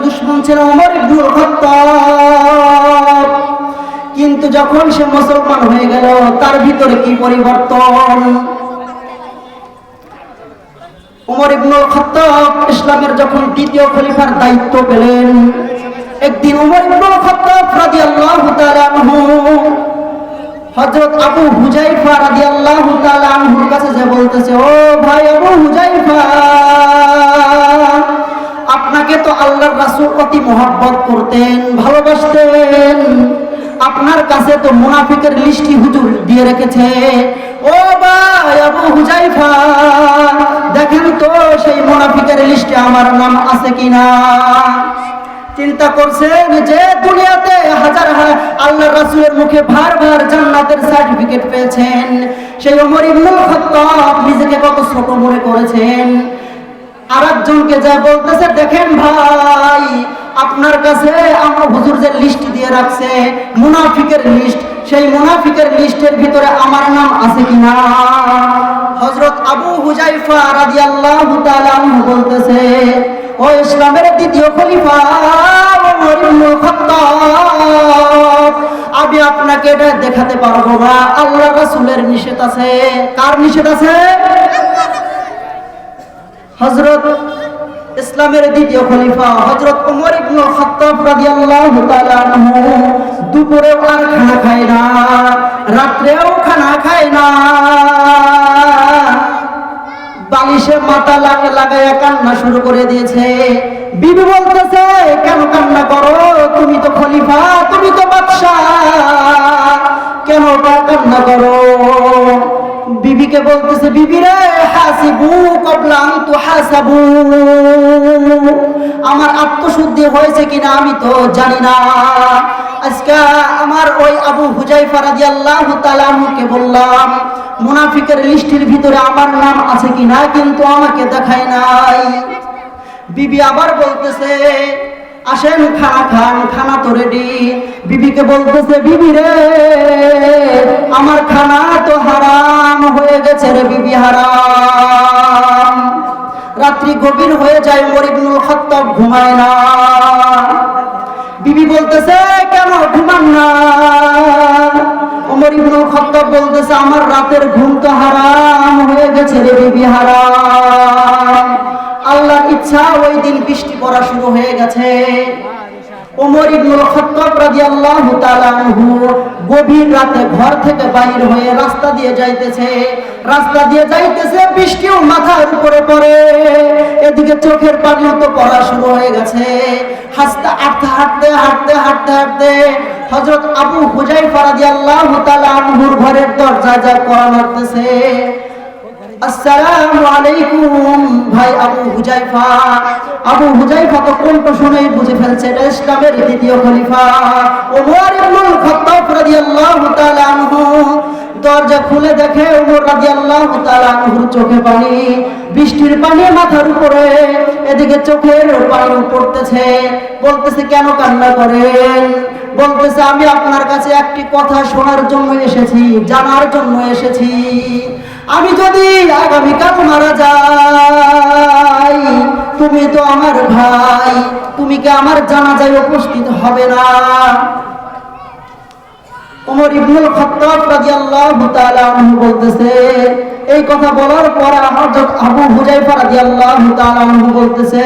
দুশমন ছিল ওমর ইবনুল খাত্তাব। কিন্তু যখন সে মুসলমান হয়ে গেল তার ভিতরে কি পরিবর্তন! ওমর ইবনুল খাত্তাব ইসলামের যখন দ্বিতীয় খলিফার দায়িত্ব পেলেন, একদিন ওমর ইবনুল খাত্তাব রাদিয়াল্লাহু তাআলা আনহু হযরত আবু হুযায়ফা রাদিয়াল্লাহু তাআলা আনহুর কাছে যে বলতেছে, ও ভাই আবু হুযায়ফা, আপনাকে তো আল্লাহর রাসূল অতি মহব্বত করতেন, ভালোবাসতেন, আপনার কাছে তো মুনাফিকের লিস্টই হুজুর দিয়ে রেখেছে। ও ভাই আবু হুযায়ফা, দেখেন তো সেই মুনাফিকের লিস্টে আমার নাম আছে কিনা। চিন্তা করছেন যে দুনিয়াতে হাজার আল্লাহর রাসূলের মুখে ভার জান্নাতের সার্টিফিকেট পেয়েছেন, সেই ওমর ইবনুল খাত্তাব নিজেকে কত ছোট মনে করেছেন। আরেকজনকে যা বলতেছে, দেখেন ভাই, আপনার কাছে আমরা হুজুর যে লিস্ট দিয়ে রাখছে মুনাফিকের লিস্ট, সেই মুনাফিকের লিস্টের ভিতরে আমার নাম আছে কিনা। হযরত আবু হুযায়ফা রাদিয়াল্লাহু তাআলা আনহু বলতেছে, ও ইসলামের দ্বিতীয় খলিফা ওমর ইবনুল খাত্তাব, আমি আপনাকে এটা দেখাতে পারবো না, আল্লাহর রাসূলের নিষেধ আছে। কার নিষেধ আছে? হযরত ইসলামের দ্বিতীয় খলিফা হযরত ওমর ইবনুল খাত্তাব রাদিয়াল্লাহু তাআলা আনহু দুপুরেও আর খানা খায় না, রাত্রেও খানা খায় না, বালিশে মাথা লাগাইয়া কান্না শুরু করে দিয়েছে। বিবি বলতেছে, কেন কান্না করো? তুমি তো খলিফা, তুমি তো বাদশা, কেন কান্না করো? বিবিকে বলতেছে, বিবি রে, হাসিবু ক্বাবলা আন তুহাসাবু, আমার আত্মশুদ্ধি হয়েছে কিনা আমি তো জানি না। আজকে আমার ওই আবু হুযায়ফা রাদিয়াল্লাহু তাআলা আনহুকে বললাম মুনাফিকের লিস্টের ভিতরে আমার নাম আছে কিনা, কিন্তু আমাকে দেখায় নাই। বিবি আবার বলতেছে, আসেন খানা খান, খানা তো রেডি। বিবিকে বলতেছে, বিবি রে, আমার খানা তো হারাম হয়ে গেছে রে বিবি, হারাম। রাত্রি গভীর হয়ে যায়, ওমর ইবনুল খাত্তাব ঘুমায় না। বিবি বলতেছে, কেন ঘুমান না? ওমর ইবনুল খাত্তাব বলতেছে, আমার রাতের ঘুম তো হারাম হয়ে গেছে রে বিবি, হারাম। আল্লাহর ইচ্ছা ওই দিন বৃষ্টি পড়া শুরু হয়ে গেছে। ওমর ইবনুল খাত্তাব রাদিয়াল্লাহু তাআলা আনহু গভীর রাতে ঘর থেকে বাইর হয়ে রাস্তা দিয়ে যাইতেছে, বৃষ্টিও মাথার উপরে পড়ে, এদিকে চোখের পানিও তো পড়া শুরু হয়ে গেছে। হাঁটতে হাঁটতে হযরত আবু হুযায়ফা রাদিয়াল্লাহু তাআলা আনহুর ঘরের দরজায় যায় কড়া নাড়তেছে। আসসালামু আলাইকুম ভাই আবু হুযায়ফা। আবু হুযায়ফা তো কণ্ঠ শুনেই বুঝে ফেলছে এটা ইসলামের দ্বিতীয় খলিফা ওমর ইবনুল খাত্তাব রাদিয়াল্লাহু তাআলা আনহু। দরজা খুলে দেখে ওমর রাদিয়াল্লাহু তাআলা আনহুর চোখে পানি, বৃষ্টির পানি মাথার উপরে, এদিকে চোখের পানি পড়তেছে। বলতেছে, কেন কান্না করেন? বলতেছে, আমি আপনার কাছে একটি কথা শোনার জন্য এসেছি, জানার জন্য এসেছি। আমি যদি আগামীকাল মারা যাই, তুমি তো আমার ভাই, তুমি কি আমার জানাজায় উপস্থিত হবে না? ওমর ইবনুল খাত্তাব রাদিয়াল্লাহু তাআলা আনহু বলতেছে, এই কথা বলার পর হযরত আবু হুযায়ফা রাদিয়াল্লাহু তাআলা আনহু বলতেছে,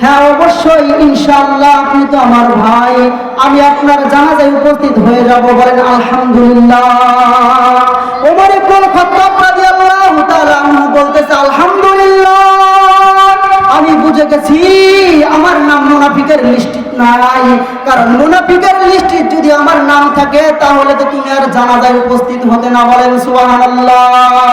হ্যাঁ অবশ্যই ইনশাআল্লাহ, আপনি তো আমার ভাই, আমি আপনার জানাজায় উপস্থিত হয়ে যাব। বলেন আলহামদুলিল্লাহ। ওমর ইবনুল খাত্তাব রাদিয়াল্লাহু তাআলা আনহু বলতেছে, আলহামদুলিল্লাহ, আমি বুঝে গেছি আমার নাম মুনাফিকের লিস্টে নাই, কারণ মুনাফিকের লিস্টে যদি আমার নাম থাকে তাহলে তো তুমি আর জানাজায় উপস্থিত হতে না। বলেন সুবহানাল্লাহ।